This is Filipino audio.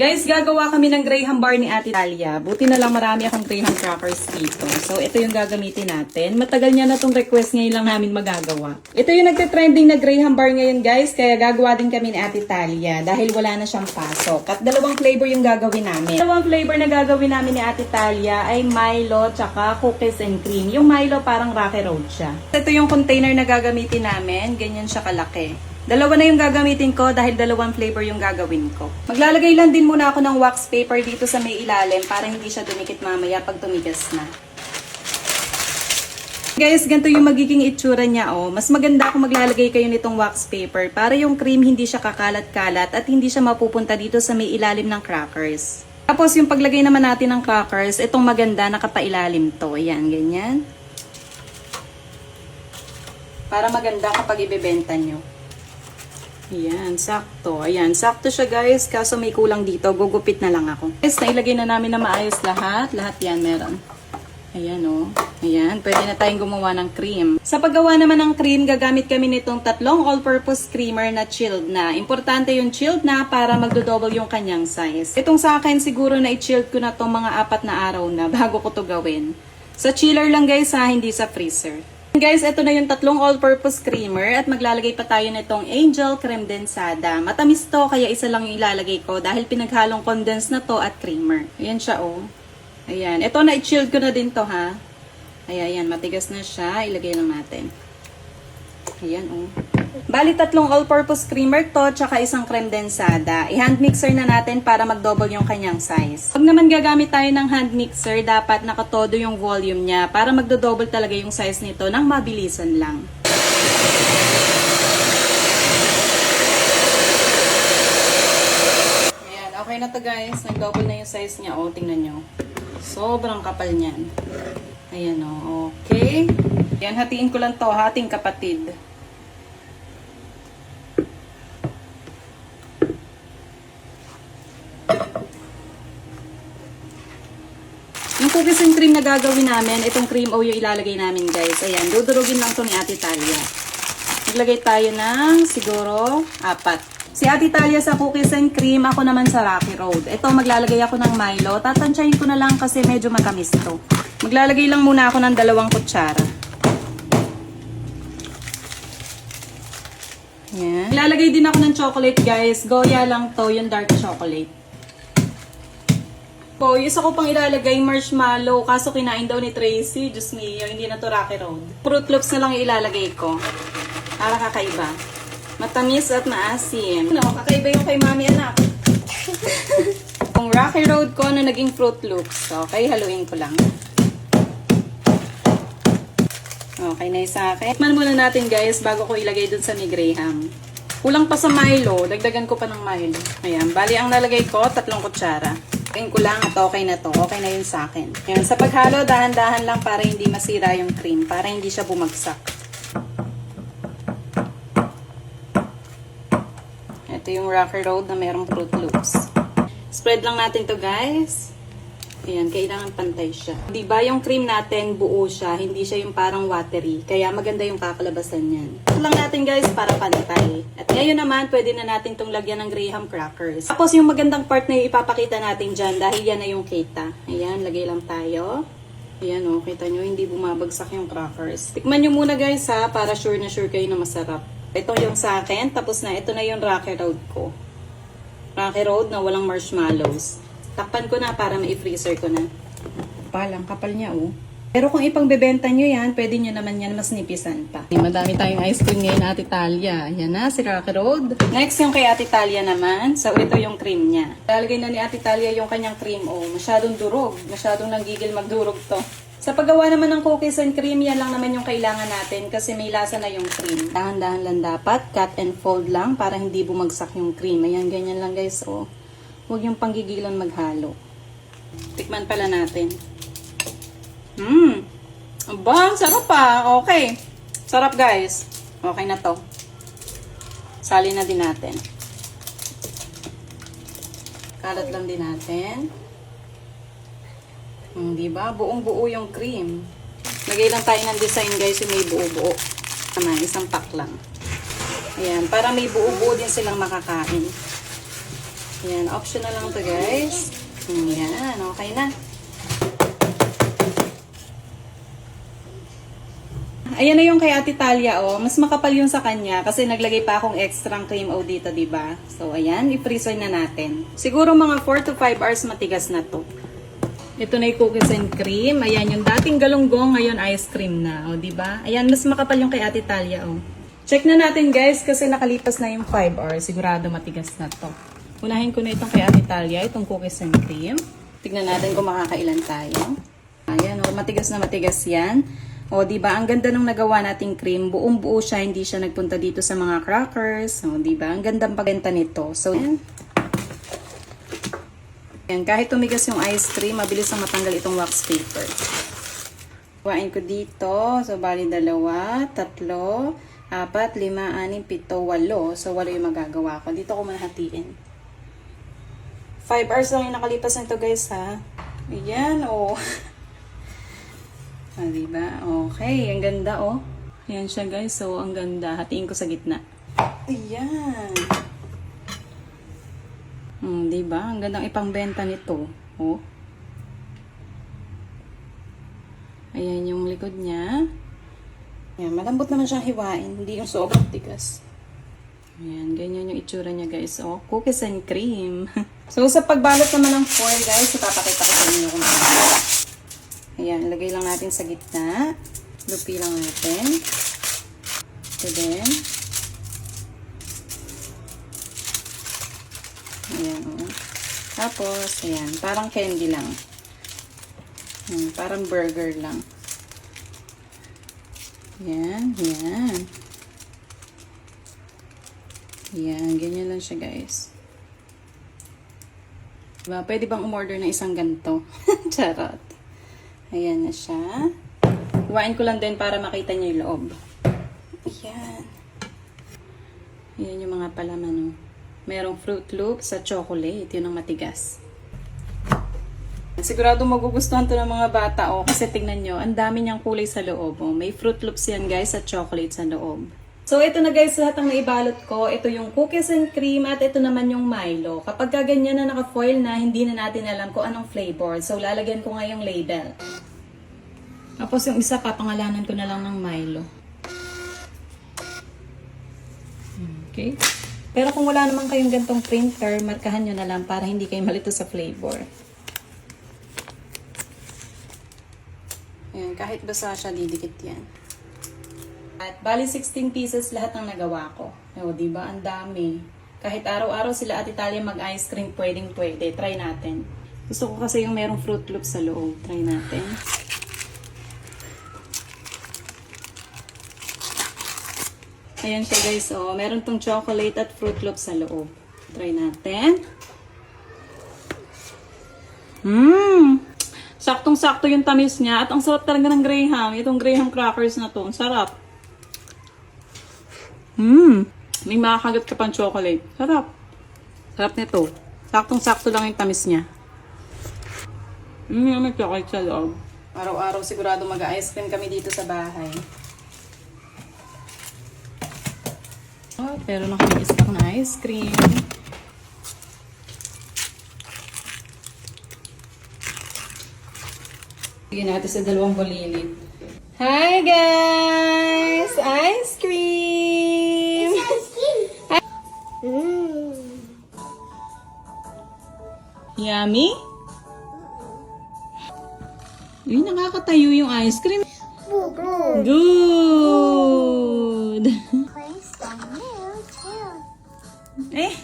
Guys, gagawa kami ng Graham bar ni Ate Talia. Buti na lang marami akong Graham crackers dito. So, ito yung gagamitin natin. Matagal niya na tong request, ngayon lang namin magagawa. Ito yung nagte-trending na Graham bar ngayon, guys. Kaya gagawa din kami ni Ate Talia dahil wala na siyang pasok. At dalawang flavor yung gagawin namin. Dalawang flavor na gagawin namin ni Ate Talia ay Milo tsaka cookies and cream. Yung Milo parang Rocky Road siya. Ito yung container na gagamitin namin. Ganyan siya kalaki. Dalawa na yung gagamitin ko dahil dalawang flavor yung gagawin ko. Maglalagay lang din muna ako ng wax paper dito sa may ilalim para hindi siya dumikit mamaya pag tumigas na. Guys, ganito yung magiging itsura niya. Oh. Mas maganda kung maglalagay kayo nitong wax paper para yung cream hindi siya kakalat-kalat at hindi siya mapupunta dito sa may ilalim ng crackers. Tapos yung paglagay naman natin ng crackers, itong maganda nakapailalim to. Ayan, ganyan. Para maganda kapag ibebenta nyo. Ayan, sakto. Ayan, sakto siya guys. Kaso may kulang dito. Gugupit na lang ako. Guys, nailagay na namin na maayos lahat. Lahat yan meron. Ayan o. Ayan, pwede na tayong gumawa ng cream. Sa paggawa naman ng cream, gagamit kami nitong tatlong all-purpose creamer na chilled na. Importante yung chilled na para magdodouble yung kanyang size. Itong sa akin siguro na i-chilled ko na itong mga 4 na araw na bago ko to gawin. Sa chiller lang guys ha, hindi sa freezer. Guys, ito na yung tatlong all-purpose creamer at maglalagay pa tayo nitong Angel Creme Densada. Matamis to kaya isa lang yung ilalagay ko dahil pinaghalong condense na to at creamer. Ayan siya oh. Ayan. Ito na i-chilled ko na din to ha. Ayan, matigas na siya. Ilagay lang natin. Ayan oh. Bali tatlong all-purpose creamer to tsaka isang creme densada. I-hand mixer na natin para mag-double yung kanyang size. Pag naman gagamit tayo ng hand mixer, dapat nakatodo yung volume niya para magdo-double talaga yung size nito nang mabilisan lang. Ayan, okay na to guys. Nag-double na yung size niya. O, tingnan nyo. Sobrang kapal niyan. Ayan o, okay. Ayan, hatiin ko lang to, hating kapatid. Yung cookies and cream na gagawin namin, itong cream o yung ilalagay namin guys. Ayan, dudurugin lang to ni Ate Talia. Maglagay tayo ng siguro 4. Si Ate Talia sa cookies and cream, ako naman sa Rocky Road. Ito, maglalagay ako ng Milo. Tatansyahin ko na lang kasi medyo matamis to. Maglalagay lang muna ako ng 2 kutsara. Ayan. Maglalagay din ako ng chocolate guys. Goya lang to, yung dark chocolate. Po, isa ko pang ilalagay marshmallow, kaso kinain daw ni Tracy. Diyos mio, hindi na to Rocky Road. Fruit Loops na lang ilalagay ko. Para kakaiba. Matamis at maasim. No, kakaiba yung kay mami anak. Yung Rocky Road ko na naging Fruit Loops. Okay, haluin ko lang. Okay na yung sa akin. Tikman muna natin guys bago ko ilagay dun sa ni Graham. Kulang pa sa Milo. Dagdagan ko pa ng Milo. Ayan, bali ang nalagay ko, 3 kutsara. Tingin ko lang at okay na to. Okay na yun sa akin. Ayan, sa paghalo, dahan-dahan lang para hindi masira yung cream. Para hindi siya bumagsak. Ito yung Rocky Road na mayroong Fruit Loops. Spread lang natin to guys. Ayan, kailangan pantay siya. Diba yung cream natin buo siya, hindi siya yung parang watery. Kaya maganda yung kakalabasan niyan. Ito lang natin guys para pantay. At ngayon naman, pwede na natin itong lagyan ng Graham crackers. Tapos yung magandang part na yung ipapakita natin dyan dahil yan na yung kita. Ayan, lagay lang tayo. Ayan o, kita nyo, hindi bumabagsak yung crackers. Tikman nyo muna guys ha, para sure na sure kayo na masarap. Ito yung sa akin, tapos na ito na yung Rocky Road ko. Rocky Road na walang marshmallows. Takpan ko na para mai-freezer ko na. Palang kapal niya oh. Pero kung ipangbebenta nyo yan, pwede nyo naman yan mas nipisan pa. Madami tayong ice cream ngayon Ate Talia. Yan na, si Rocky Road. Next yung kay Ate Talia naman. So ito yung cream niya. Lalagay na ni Ate Talia yung kanyang cream oh. Masyadong durog. Masyadong nanggigil magdurog to. Sa paggawa naman ng cookies and cream, yan lang naman yung kailangan natin kasi may lasa na yung cream. Dahan-dahan lang dapat. Cut and fold lang para hindi bumagsak yung cream. Ayan, ganyan lang guys oh. Huwag yung panggigilan maghalo. Tikman pala natin. Aba, sarap pa. Okay. Sarap guys. Okay na to. Sali na din natin. Kalat lang din natin. Diba? Buong-buo yung cream. Lagay lang tayo ng design guys yung may buo-buo. Naman, isang pack lang. Ayan, para may buo-buo din silang makakain. Ayan, optional lang to guys. Ayan, okay na. Ayan na yung kay Ate Talia, oh. Mas makapal yung sa kanya kasi naglagay pa akong extra cream o dito, diba? So, ayan, i-freeze na natin. Siguro mga 4 to 5 hours matigas na to. Ito na yung cookies and cream. Ayan, yung dating galunggong, ngayon ice cream na, oh, diba? Ayan, mas makapal yung kay Ate Talia, oh. Check na natin, guys, kasi nakalipas na yung 5 hours. Sigurado matigas na to. Unahin ko na itong kay Ate Talia, itong cookies and cream. Tignan natin kung makakailan tayo. Ayan, oh, matigas na matigas yan. O, diba? Ang ganda nung nagawa nating cream. Buong-buo siya, hindi siya nagpunta dito sa mga crackers. O, diba? Ang gandang pagbenta nito. So, yan. Yan. Kahit tumigas yung ice cream, mabilis ang matanggal itong wax paper. Kuhain ko dito. So, bali 2, 3, 4, 5, 6, 7, 8. So, 8 yung magagawa ko. Dito ko manahatiin. 5 hours lang yung nakalipas nito, guys, ha? Ayan, oh. Ah, diba? Okay, ang ganda, oh. Ayan siya, guys. So, ang ganda. Hatiin ko sa gitna. Ayan. Diba? Ang gandang ipangbenta nito. Oh. Ayan yung likod niya. Ayan, malambot naman siyang hiwain. Hindi yung sobrang tigas. Ayan, ganyan yung itsura niya, guys. Oh, cookies and cream. So, sa pagbalot naman ng foil, guys, ipapakita ko sa inyo kung ano. Ayan, lagay lang natin sa gitna. Lupi lang natin. So then, ayan, oh. Tapos, ayan, parang candy lang. Ayan, parang burger lang. Ayan, ayan. Ayan, ganyan lang siya, guys. Diba? Pwede bang umorder na isang ganito? Charot. Ayan na siya. Iwain ko lang din para makita niyo yung loob. Ayan. Ayan yung mga palaman. Oh. Merong Fruit Loops sa chocolate. Yun ang matigas. Sigurado magugustuhan to ng mga bata. Oh, kasi tingnan nyo, ang dami niyang kulay sa loob. Oh. May Fruit Loops yan, guys, at chocolate sa loob. So, ito na, guys, lahat ang naibalot ko. Ito yung cookies and cream at ito naman yung Milo. Kapag ganyan na naka-foil na, hindi na natin alam kung anong flavor. So, lalagyan ko nga yung label. Tapos yung isa, papangalanan ko na lang ng Milo. Okay. Pero kung wala naman kayong gantong printer, markahan nyo na lang para hindi kayo malito sa flavor. Ayan, kahit basa siya, didikit yan. At bali 16 pieces lahat ng nagawa ko. O, diba? Ang dami. Kahit araw-araw sila Ate Talia mag-ice cream, pwedeng-pwede. Try natin. Gusto ko kasi yung merong Fruit Loops sa loob. Try natin. Ayan siya, guys. O, meron tong chocolate at Fruit Loops sa loob. Try natin. Saktong-sakto yung tamis niya. At ang sarap talaga ng Graham. Itong Graham crackers na to. Ang sarap. May makakagat ka pang chocolate. Sarap. Sarap nito. Saktong-sakto lang yung tamis niya. May chocolate sa loob. Araw-araw sigurado mag-ice cream kami dito sa bahay. Oh, pero nakikistak na ice cream. Sige natin sa dalawang bulilit. Hi guys! Ice cream! Yummy? Uy, nakakatayo yung ice cream. Good! Eh,